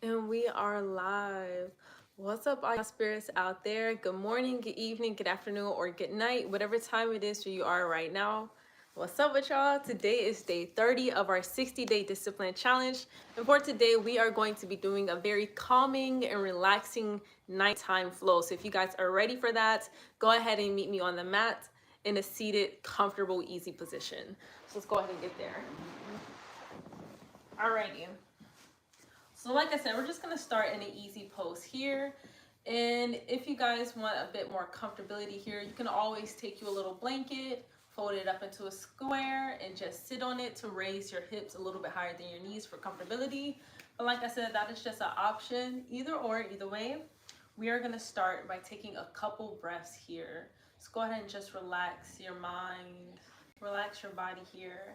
And we are live. What's up, all y'all spirits out there? Good morning, good evening, good afternoon, or good night, whatever time it is where you are right now. What's up with y'all? Today is day 30 of our 60-day discipline challenge. And for today, we are going to be doing a very calming and relaxing nighttime flow. So if you guys are ready for that, go ahead and meet me on the mat in a seated, comfortable, easy position. So let's go ahead and get there. Alrighty. So like I said, we're just going to start in an easy pose here. And if you guys want a bit more comfortability here, you can always take you a little blanket, fold it up into a square, and just sit on it to raise your hips a little bit higher than your knees for comfortability. But like I said, that is just an option, either or, either way. We are going to start by taking a couple breaths here. So go ahead and just relax your mind, relax your body here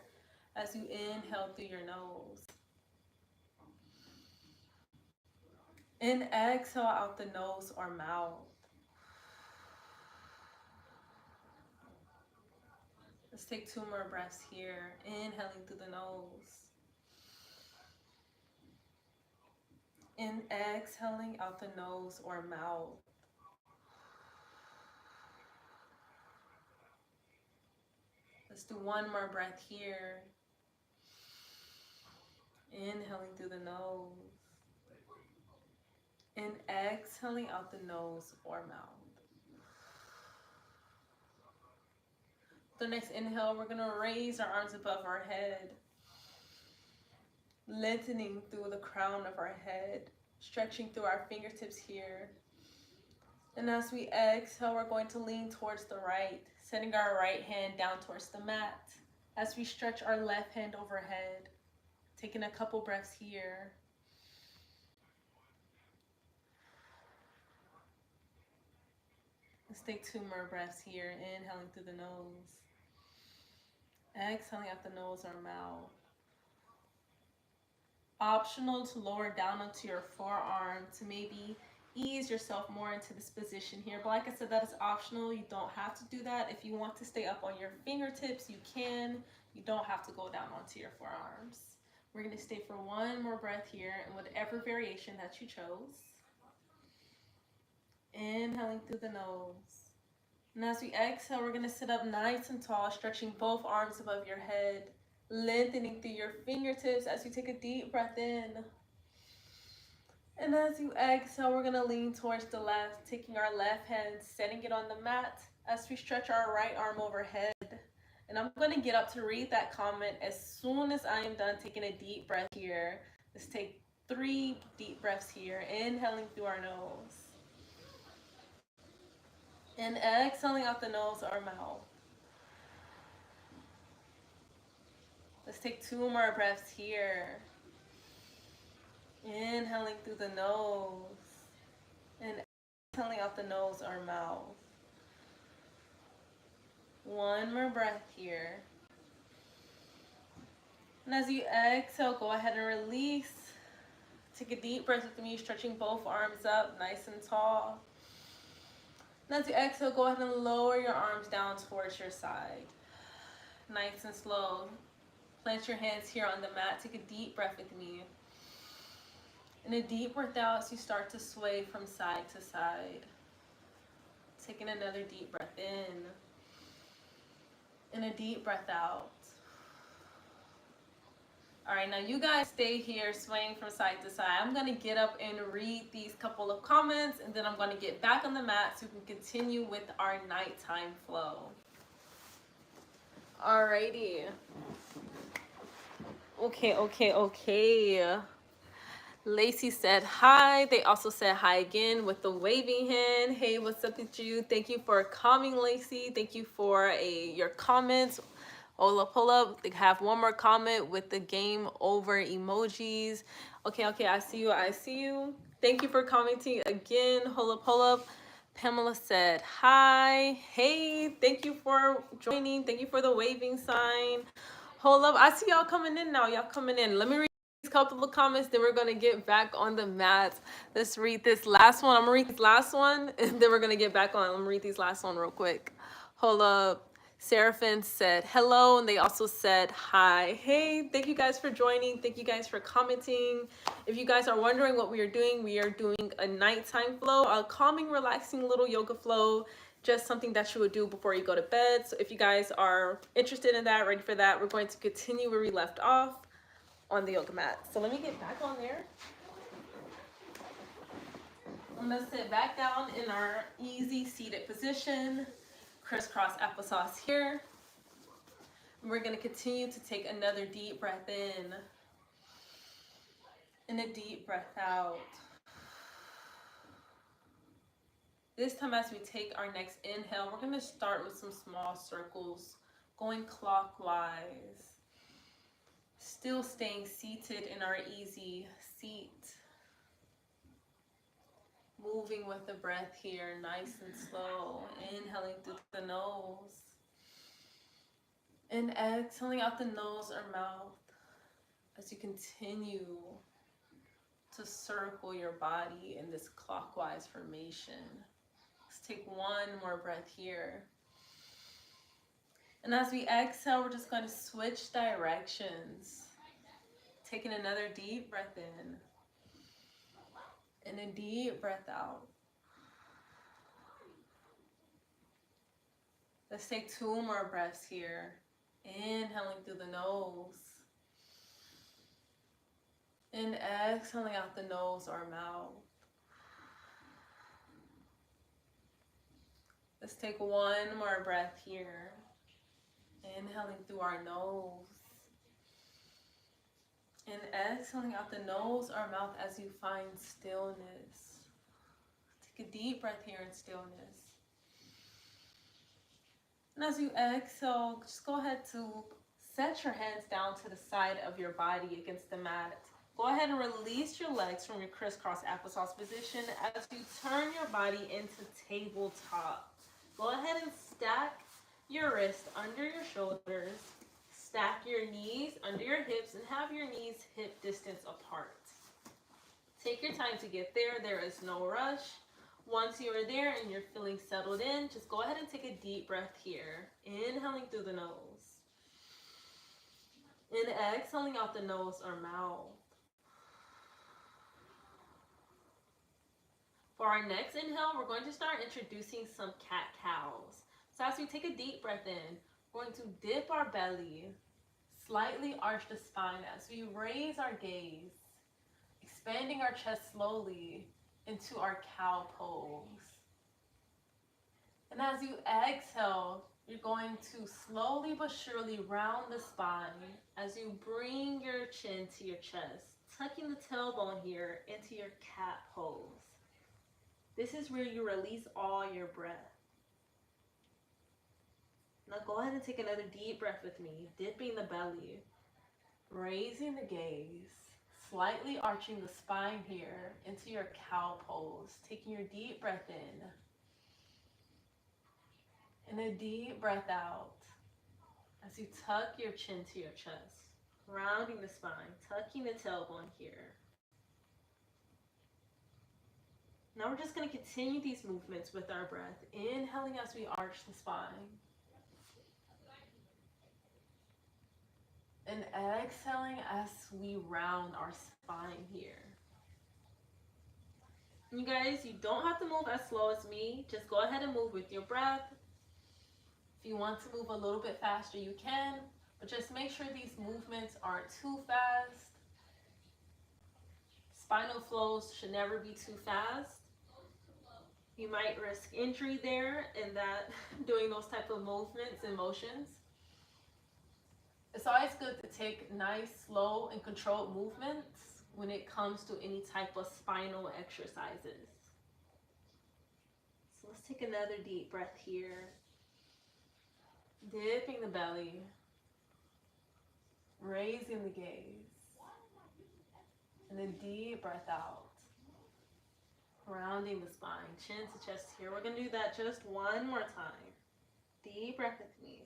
as you inhale through your nose. And exhale out the nose or mouth. Let's take 2 more breaths here. Inhaling through the nose. And exhaling out the nose or mouth. Let's do 1 more breath here. Inhaling through the nose. And exhaling out the nose or mouth. The next inhale, we're going to raise our arms above our head, lengthening through the crown of our head, stretching through our fingertips here. And as we exhale, we're going to lean towards the right, setting our right hand down towards the mat as we stretch our left hand overhead, taking a couple breaths here. Let's take 2 more breaths here, inhaling through the nose. Exhaling out the nose or mouth. Optional to lower down onto your forearm to maybe ease yourself more into this position here. But like I said, that is optional. You don't have to do that. If you want to stay up on your fingertips, you can. You don't have to go down onto your forearms. We're going to stay for 1 more breath here in whatever variation that you chose. Inhaling through the nose. And as we exhale, we're going to sit up nice and tall, stretching both arms above your head, lengthening through your fingertips as you take a deep breath in. And as you exhale, we're going to lean towards the left, taking our left hand, setting it on the mat as we stretch our right arm overhead. And I'm going to get up to read that comment as soon as I am done taking a deep breath here. Let's take 3 deep breaths here, inhaling through our nose. And exhaling out the nose or mouth. Let's take 2 more breaths here. Inhaling through the nose. And exhaling out the nose or mouth. 1 more breath here. And as you exhale, go ahead and release. Take a deep breath with me, stretching both arms up nice and tall. And as you exhale, go ahead and lower your arms down towards your side. Nice and slow. Plant your hands here on the mat. Take a deep breath with me. And a deep breath out as you start to sway from side to side. Taking another deep breath in. And a deep breath out. All right, now you guys stay here swaying from side to side. I'm going to get up and read these couple of comments, and then I'm going to get back on the mat so we can continue with our nighttime flow. Alrighty. Okay. Lacey said hi. They also said hi again with the waving hand. Hey, what's up with you? Thank you for coming, Lacey. Thank you for your comments. Pull up. They have 1 more comment with the game over emojis. Okay, I see you. Thank you for commenting again. Pull up. Pamela said hi. Hey, thank you for joining. Thank you for the waving sign. Hold up. I see y'all coming in now. Y'all coming in. Let me read these couple of comments, then we're going to get back on the mat. Let's read this last one. I'm going to read this last one, and then we're going to get back on. Let me read these last one real quick. Hold up. Seraphim said hello, and they also said hi. Hey, thank you guys for joining. Thank you guys for commenting. If you guys are wondering what we are doing a nighttime flow, a calming, relaxing little yoga flow, just something that you would do before you go to bed. So if you guys are interested in that, ready for that, we're going to continue where we left off on the yoga mat. So let me get back on there. I'm gonna sit back down in our easy seated position, crisscross applesauce here. We're going to continue to take another deep breath in and a deep breath out. This time as we take our next inhale, we're going to start with some small circles going clockwise. Still staying seated in our easy seat. Moving with the breath here, nice and slow. Inhaling through the nose. And exhaling out the nose or mouth as you continue to circle your body in this clockwise formation. Let's take one more breath here. And as we exhale, we're just going to switch directions. Taking another deep breath in and a deep breath out. Let's take two more breaths here. Inhaling through the nose. And exhaling out the nose or mouth. Let's take one more breath here. Inhaling through our nose. And exhaling out the nose or mouth as you find stillness. Take a deep breath here in stillness. And as you exhale, just go ahead to set your hands down to the side of your body against the mat. Go ahead and release your legs from your crisscross applesauce position as you turn your body into tabletop. Go ahead and stack your wrists under your shoulders. Stack your knees under your hips and have your knees hip distance apart. Take your time to get there. There is no rush. Once you are there and you're feeling settled in, just go ahead and take a deep breath here. Inhaling through the nose. And exhaling out the nose or mouth. For our next inhale, we're going to start introducing some cat-cows. So as we take a deep breath in, we're going to dip our belly, slightly arch the spine as we raise our gaze, expanding our chest slowly into our cow pose. And as you exhale, you're going to slowly but surely round the spine as you bring your chin to your chest, tucking the tailbone here into your cat pose. This is where you release all your breath. Now go ahead and take another deep breath with me, dipping the belly, raising the gaze, slightly arching the spine here into your cow pose, taking your deep breath in, and a deep breath out as you tuck your chin to your chest, rounding the spine, tucking the tailbone here. Now we're just going to continue these movements with our breath, inhaling as we arch the spine, and exhaling as we round our spine here. You guys, you don't have to move as slow as me. Just go ahead and move with your breath. If you want to move a little bit faster, you can, but just make sure these movements aren't too fast. Spinal flows should never be too fast. You might risk injury there in that doing those type of movements and motions. It's always good to take nice, slow, and controlled movements when it comes to any type of spinal exercises. So let's take another deep breath here. Dipping the belly, raising the gaze, and then deep breath out. Rounding the spine, chin to chest here. We're going to do that just one more time. Deep breath with me.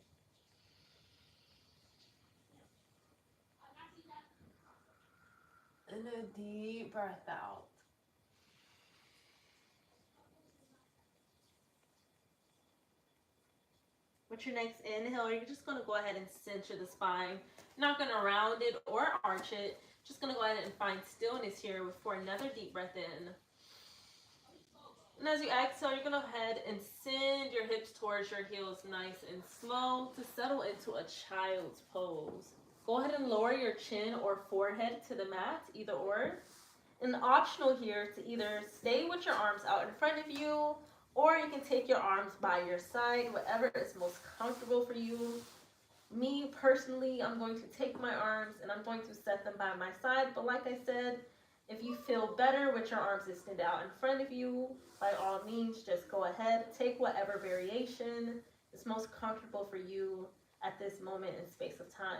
And a deep breath out. With your next inhale, you're just going to go ahead and center the spine. You're not going to round it or arch it. Just going to go ahead and find stillness here for another deep breath in. And as you exhale, you're going to go ahead and send your hips towards your heels nice and slow to settle into a child's pose. Go ahead and lower your chin or forehead to the mat, either or. And optional here to either stay with your arms out in front of you, or you can take your arms by your side, whatever is most comfortable for you. Me personally, I'm going to take my arms and I'm going to set them by my side. But like I said, if you feel better with your arms extended out in front of you, by all means, just go ahead. Take whatever variation is most comfortable for you at this moment in space of time.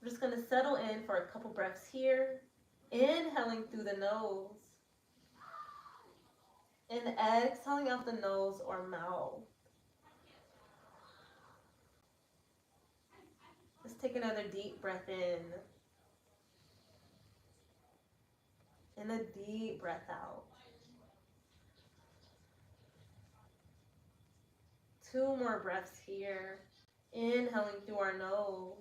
We're just going to settle in for a couple breaths here. Inhaling through the nose. And exhaling out the nose or mouth. Let's take another deep breath in. And a deep breath out. 2 more breaths here. Inhaling through our nose.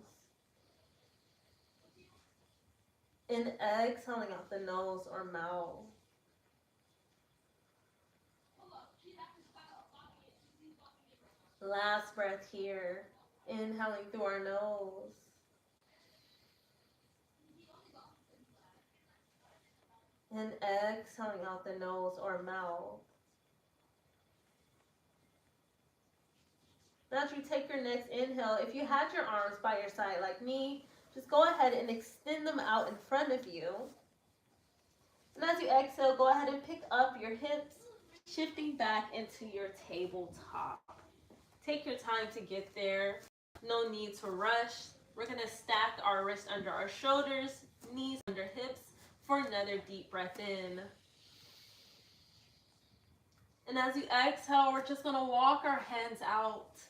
And exhaling out the nose or mouth. Last breath here. Inhaling through our nose. And exhaling out the nose or mouth. Now as you take your next inhale, if you had your arms by your side like me, just go ahead and extend them out in front of you. And as you exhale, go ahead and pick up your hips, shifting back into your tabletop. Take your time to get there. No need to rush. We're going to stack our wrists under our shoulders, knees under hips for another deep breath in. And as you exhale, we're just going to walk our hands out,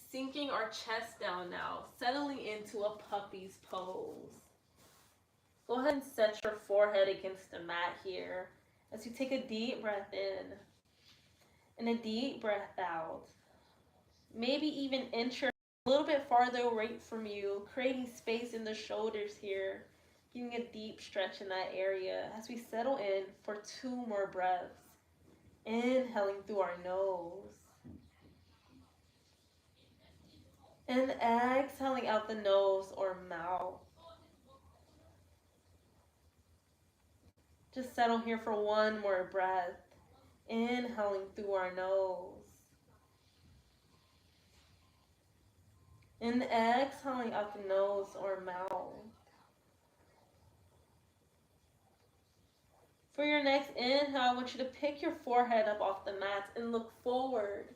sinking our chest down now, settling into a puppy's pose. Go ahead and set your forehead against the mat here as you take a deep breath in and a deep breath out. Maybe even inch your a little bit farther away from you, creating space in the shoulders here, giving a deep stretch in that area as we settle in for 2 more breaths. Inhaling through our nose. And exhaling out the nose or mouth. Just settle here for 1 more breath. Inhaling through our nose. And exhaling out the nose or mouth. For your next inhale, I want you to pick your forehead up off the mat and look forward.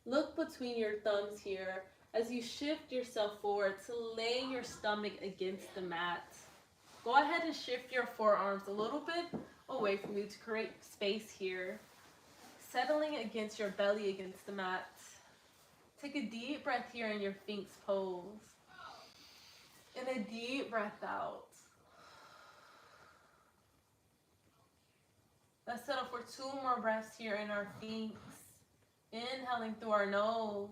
Look between your thumbs here as you shift yourself forward to lay your stomach against the mat. Go ahead and shift your forearms a little bit away from you to create space here. Settling against your belly against the mat. Take a deep breath here in your Sphinx pose. And a deep breath out. Let's settle for 2 more breaths here in our Sphinx. Inhaling through our nose.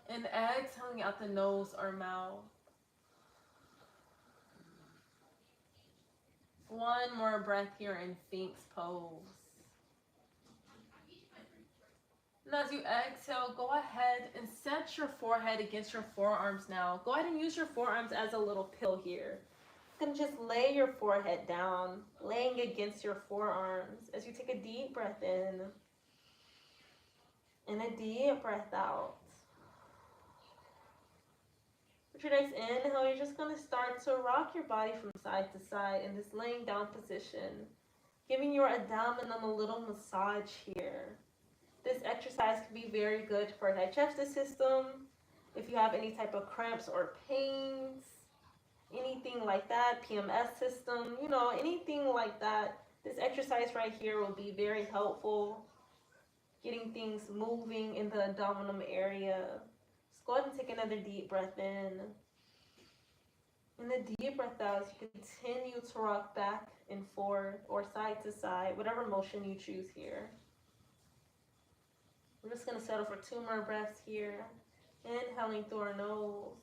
And exhaling out the nose or mouth. 1 more breath here in Sphinx pose. And as you exhale, go ahead and set your forehead against your forearms now. Go ahead and use your forearms as a little pillow here. You're going to just lay your forehead down, laying against your forearms as you take a deep breath in and a deep breath out. With your next inhale, you're just going to start to rock your body from side to side in this laying down position, giving your abdomen a little massage here. This exercise can be very good for our digestive system. If you have any type of cramps or pains, anything like that, PMS system, anything like that, this exercise right here will be very helpful, getting things moving in the abdominal area. Just go ahead and take another deep breath in. And a deep breath out as you continue to rock back and forth or side to side, whatever motion you choose here. We're just gonna settle for 2 more breaths here. Inhaling through our nose.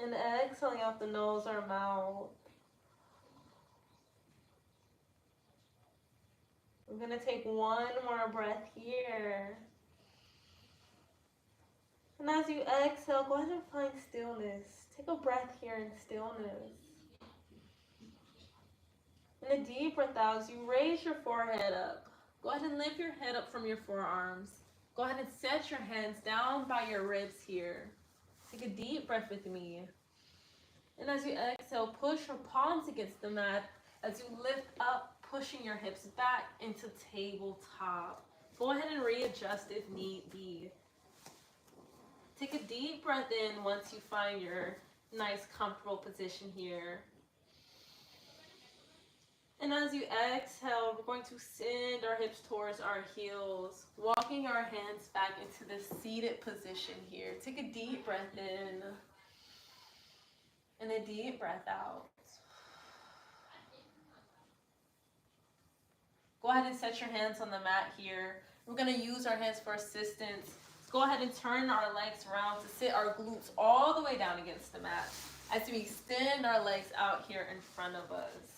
And exhaling out the nose or mouth. We're gonna take 1 more breath here. And as you exhale, go ahead and find stillness. Take a breath here in stillness. And a deep breath out as you raise your forehead up. Go ahead and lift your head up from your forearms. Go ahead and set your hands down by your ribs here. Take a deep breath with me. And as you exhale, push your palms against the mat as you lift up, pushing your hips back into tabletop. Go ahead and readjust if need be. Take a deep breath in once you find your nice, comfortable position here. And as you exhale, we're going to send our hips towards our heels, walking our hands back into this seated position here. Take a deep breath in and a deep breath out. Go ahead and set your hands on the mat here. We're going to use our hands for assistance. Go ahead and turn our legs around to sit our glutes all the way down against the mat as we extend our legs out here in front of us.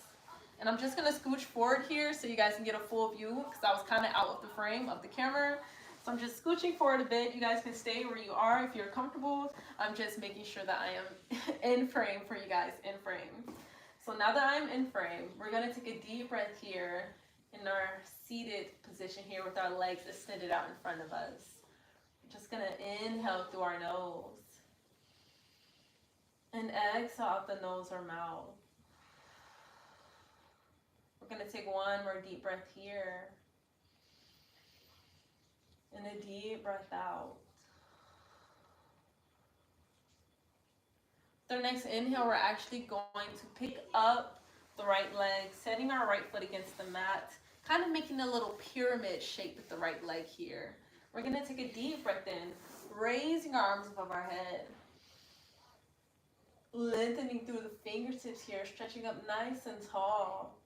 And I'm just going to scooch forward here so you guys can get a full view because I was kind of out of the frame of the camera. So I'm just scooching forward a bit. You guys can stay where you are if you're comfortable. I'm just making sure that I am in frame for you guys, in frame. So now that I'm in frame, we're going to take a deep breath here in our seated position here with our legs extended out in front of us. Just going to inhale through our nose and exhale out the nose or mouth. We're going to take 1 more deep breath here and a deep breath out. With our next inhale, we're actually going to pick up the right leg, setting our right foot against the mat, kind of making a little pyramid shape with the right leg here. We're going to take a deep breath in, raising our arms above our head, lengthening through the fingertips here, stretching up nice and tall.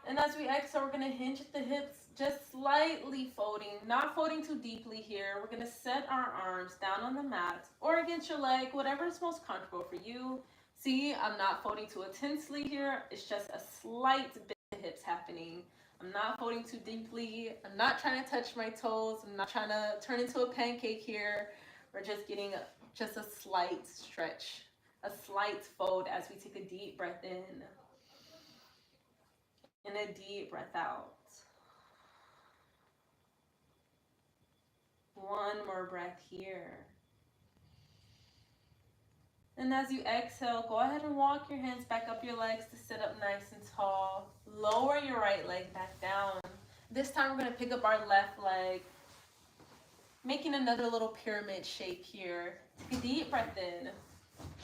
And as we exhale, we're going to hinge at the hips, just slightly folding, not folding too deeply here. We're going to set our arms down on the mat or against your leg, whatever is most comfortable for you. See, I'm not folding too intensely here. It's just a slight bit of hips happening. I'm not folding too deeply. I'm not trying to touch my toes. I'm not trying to turn into a pancake here. We're just getting just a slight stretch, a slight fold as we take a deep breath in and a deep breath out. 1 more breath here. And as you exhale, go ahead and walk your hands back up your legs to sit up nice and tall. Lower your right leg back down. This time we're going to pick up our left leg, making another little pyramid shape here. Take a deep breath in,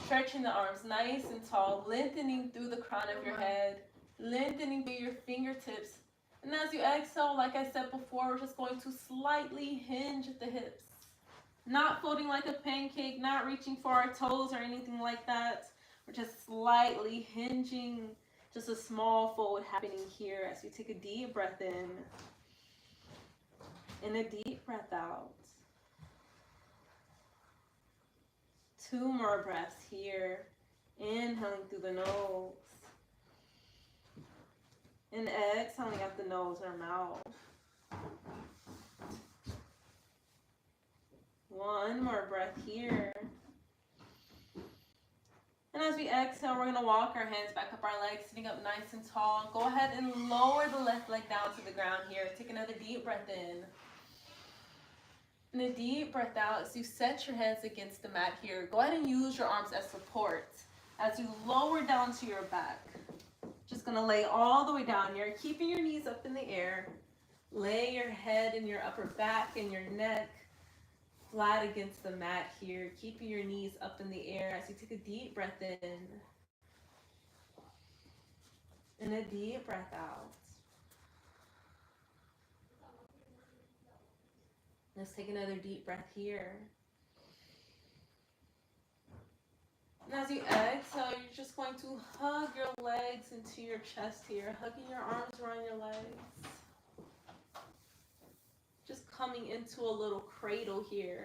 stretching the arms nice and tall, lengthening through the crown of your head, lengthening through your fingertips. And as you exhale, like I said before, we're just going to slightly hinge at the hips. Not folding like a pancake, not reaching for our toes or anything like that. We're just slightly hinging, just a small fold happening here as we take a deep breath in and a deep breath out. 2 more breaths here. Inhaling through the nose and exhaling out the nose or mouth. 1 more breath here. And as we exhale, we're going to walk our hands back up our legs, sitting up nice and tall. Go ahead and lower the left leg down to the ground here. Take another deep breath in. And a deep breath out as you set your hands against the mat here. Go ahead and use your arms as support as you lower down to your back. Just going to lay all the way down here, keeping your knees up in the air. Lay your head and your upper back and your neck flat against the mat here, keeping your knees up in the air as you take a deep breath in and a deep breath out. Let's take another deep breath here. And as you exhale, you're just going to hug your legs into your chest here, hugging your arms around your legs. Just coming into a little cradle here.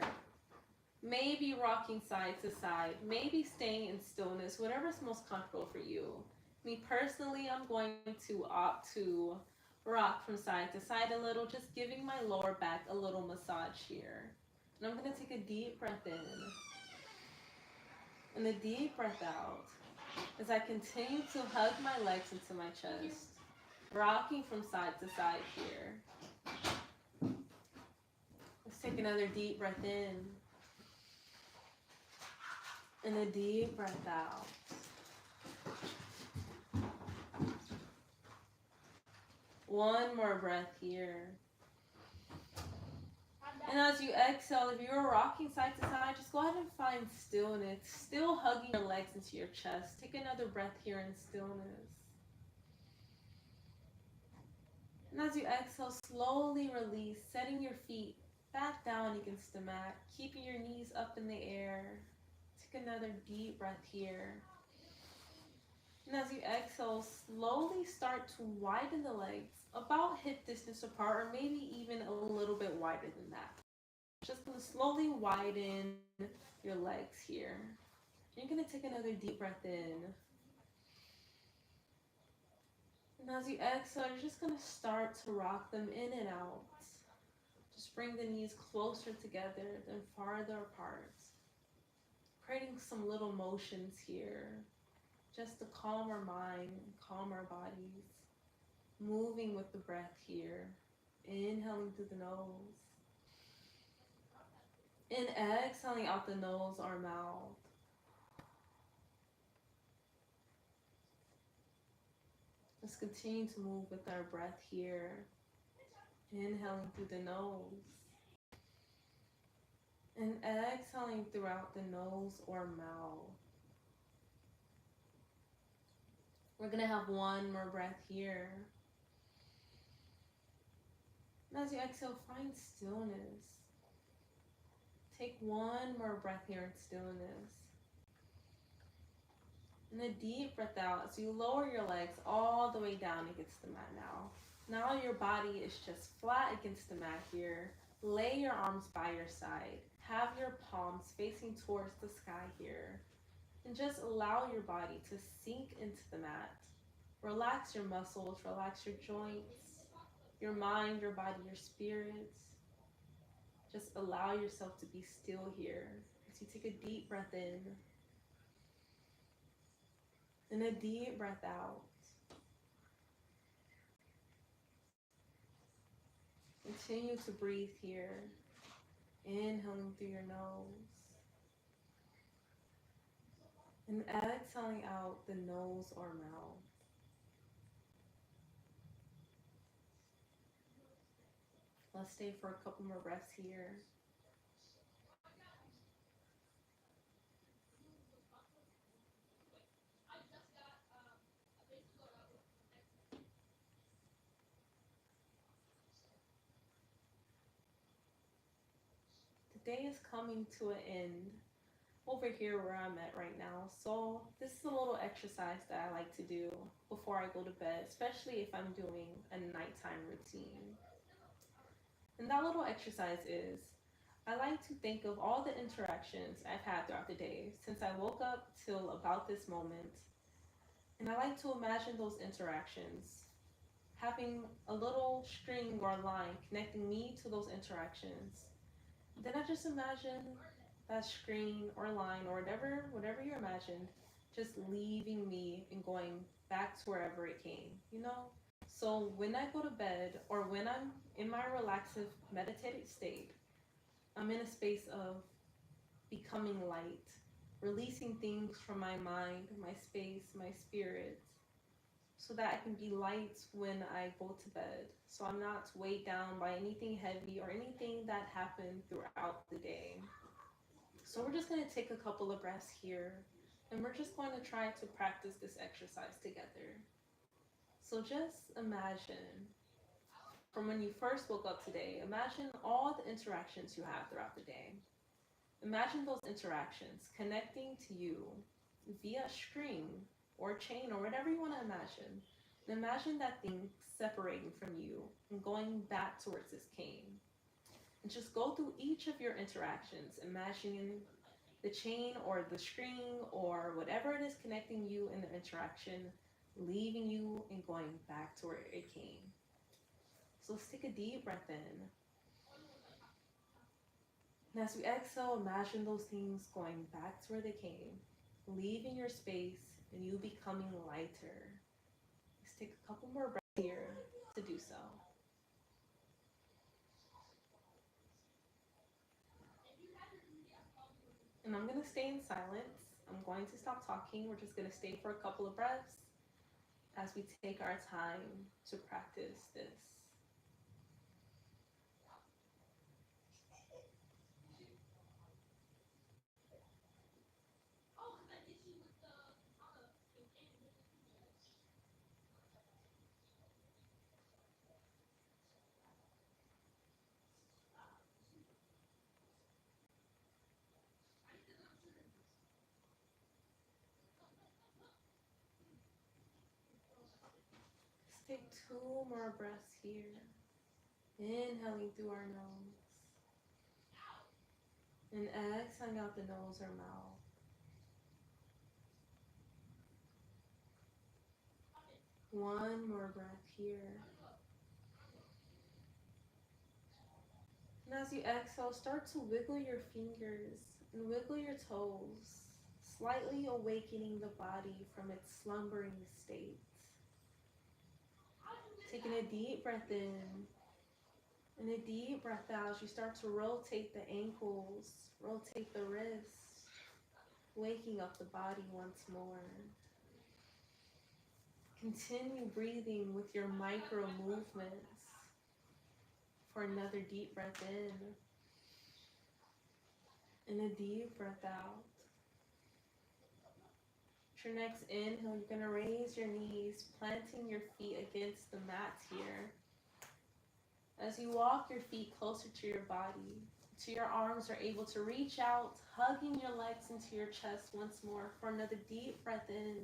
Maybe rocking side to side, maybe staying in stillness, whatever's most comfortable for you. Me personally, I'm going to opt to rock from side to side a little, just giving my lower back a little massage here. And I'm going to take a deep breath in and a deep breath out as I continue to hug my legs into my chest, rocking from side to side here. Let's take another deep breath in and a deep breath out. One more breath here. And as you exhale, if you're rocking side to side, just go ahead and find stillness. Still hugging your legs into your chest. Take another breath here in stillness. And as you exhale, slowly release, setting your feet back down against the mat, keeping your knees up in the air. Take another deep breath here. And as you exhale, slowly start to widen the legs about hip distance apart, or maybe even a little bit wider than that. Just going to slowly widen your legs here. You're going to take another deep breath in. And as you exhale, you're just going to start to rock them in and out. Just bring the knees closer together than farther apart. Creating some little motions here, just to calm our mind, calm our bodies. Moving with the breath here. Inhaling through the nose. And exhaling out the nose or mouth. Let's continue to move with our breath here. Inhaling through the nose. And exhaling throughout the nose or mouth. We're going to have one more breath here. And as you exhale, find stillness. Take one more breath here in stillness. And a deep breath out as you lower your legs all the way down against the mat now. Now your body is just flat against the mat here. Lay your arms by your side. Have your palms facing towards the sky here. And just allow your body to sink into the mat. Relax your muscles, relax your joints, your mind, your body, your spirits. Just allow yourself to be still here as you take a deep breath in and a deep breath out. Continue to breathe here, inhaling through your nose and exhaling out the nose or mouth. Let's stay for a couple more breaths here. The day is coming to an end over here where I'm at right now. So this is a little exercise that I like to do before I go to bed, especially if I'm doing a nighttime routine. And that little exercise is, I like to think of all the interactions I've had throughout the day since I woke up till about this moment. And I like to imagine those interactions, having a little string or line connecting me to those interactions. Then I just imagine that screen or line or whatever you imagined, just leaving me and going back to wherever it came, you know? So when I go to bed or when I'm in my relaxive meditative state, I'm in a space of becoming light, releasing things from my mind, my space, my spirit, so that I can be light when I go to bed. So I'm not weighed down by anything heavy or anything that happened throughout the day. So we're just going to take a couple of breaths here, and we're just going to try to practice this exercise together. So just imagine from when you first woke up today, imagine all the interactions you have throughout the day. Imagine those interactions connecting to you via string or chain or whatever you want to imagine. And imagine that thing separating from you and going back towards this cane. And just go through each of your interactions, imagining the chain or the string or whatever it is connecting you in the interaction, leaving you and going back to where it came. So let's take a deep breath in. And as we exhale, imagine those things going back to where they came, leaving your space and you becoming lighter. Let's take a couple more breaths here to do so. And I'm going to stay in silence. I'm going to stop talking. We're just going to stay for a couple of breaths as we take our time to practice this. Let's take 2 more breaths here. Inhaling through our nose. And exhaling out the nose or mouth. One more breath here. And as you exhale, start to wiggle your fingers and wiggle your toes, slightly awakening the body from its slumbering state. Taking a deep breath in and a deep breath out as you start to rotate the ankles, rotate the wrists, waking up the body once more. Continue breathing with your micro movements for another deep breath in and a deep breath out. Your next inhale, you're going to raise your knees, planting your feet against the mat here. As you walk your feet closer to your body, to your arms are able to reach out, hugging your legs into your chest once more for another deep breath in.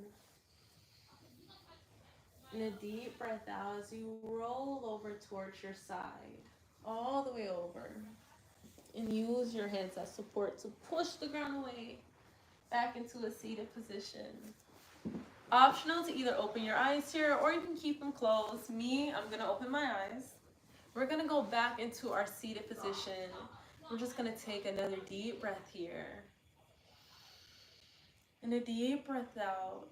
And a deep breath out as you roll over towards your side, all the way over. And use your hands as support to push the ground away, back into a seated position. Optional to either open your eyes here or you can keep them closed. Me, I'm going to open my eyes. We're going to go back into our seated position. We're just going to take another deep breath here. And a deep breath out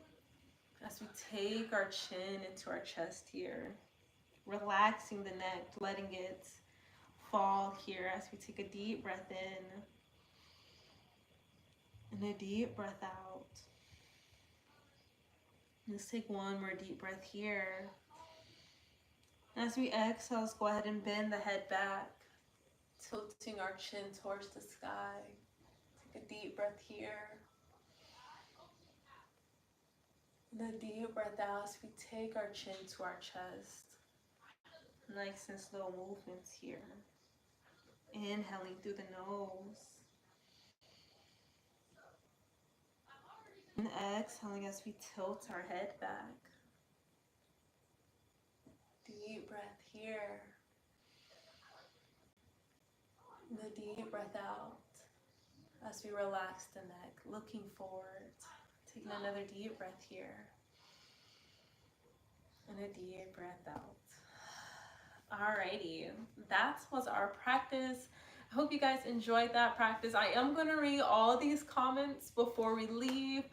as we take our chin into our chest here. Relaxing the neck, letting it fall here as we take a deep breath in. And a deep breath out. Let's take one more deep breath here. As we exhale, let's go ahead and bend the head back, tilting our chin towards the sky. Take a deep breath here. And a deep breath out as we take our chin to our chest. Nice and slow movements here. Inhaling through the nose. And exhaling as we tilt our head back. Deep breath here. And a deep breath out as we relax the neck, looking forward. Taking another deep breath here. And a deep breath out. Alrighty, that was our practice. I hope you guys enjoyed that practice. I am going to read all these comments before we leave.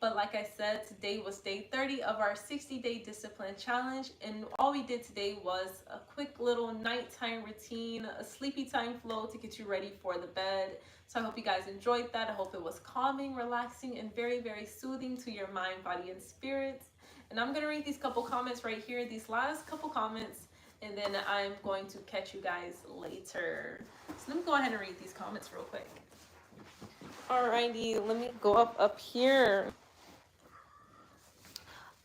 But like I said, today was day 30 of our 60-day discipline challenge. And all we did today was a quick little nighttime routine, a sleepy time flow to get you ready for the bed. So I hope you guys enjoyed that. I hope it was calming, relaxing, and very, very soothing to your mind, body, and spirit. And I'm going to read these couple comments right here, these last couple comments. And then I'm going to catch you guys later. So let me go ahead and read these comments real quick. Alrighty, let me go up here.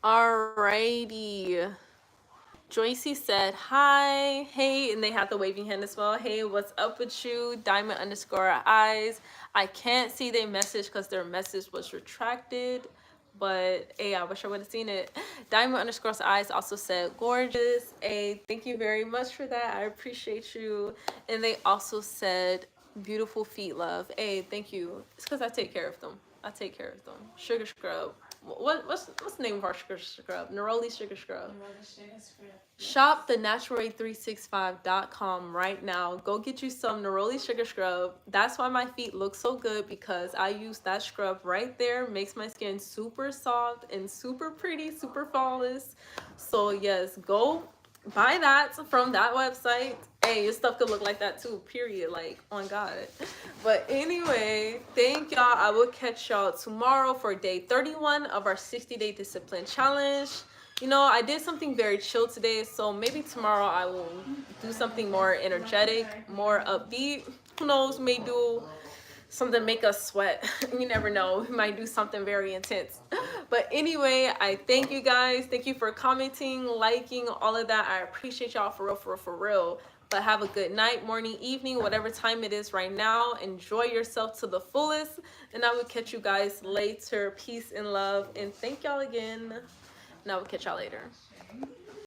Alrighty. Joycey said, hi, hey, and they have the waving hand as well. Hey, what's up with you? Diamond_eyes. I can't see their message because their message was retracted. But hey, I wish I would have seen it. Diamond underscore eyes also said gorgeous. Hey, thank you very much for that. I appreciate you. And they also said beautiful feet, love. Hey, thank you. It's because I take care of them. I take care of them. Sugar scrub. What's the name of our sugar scrub? Neroli sugar scrub. Shop thenaturalway365.com right now. Go get you some Neroli sugar scrub. That's why my feet look so good, because I use that scrub right there. Makes my skin super soft and super pretty, super flawless. So yes, go buy that from that website. Hey, your stuff could look like that too, period. Like, on God. But anyway, thank y'all. I will catch y'all tomorrow for day 31 of our 60-day discipline challenge. You know, I did something very chill today, so maybe tomorrow I will do something more energetic, more upbeat. Who knows, may do something make us sweat. You never know, we might do something very intense. But anyway, I thank you guys. Thank you for commenting, liking, all of that. I appreciate y'all for real, for real, for real. But have a good night, morning, evening, whatever time it is right now. Enjoy yourself to the fullest, and I will catch you guys later. Peace and love, and thank y'all again. And I will catch y'all later.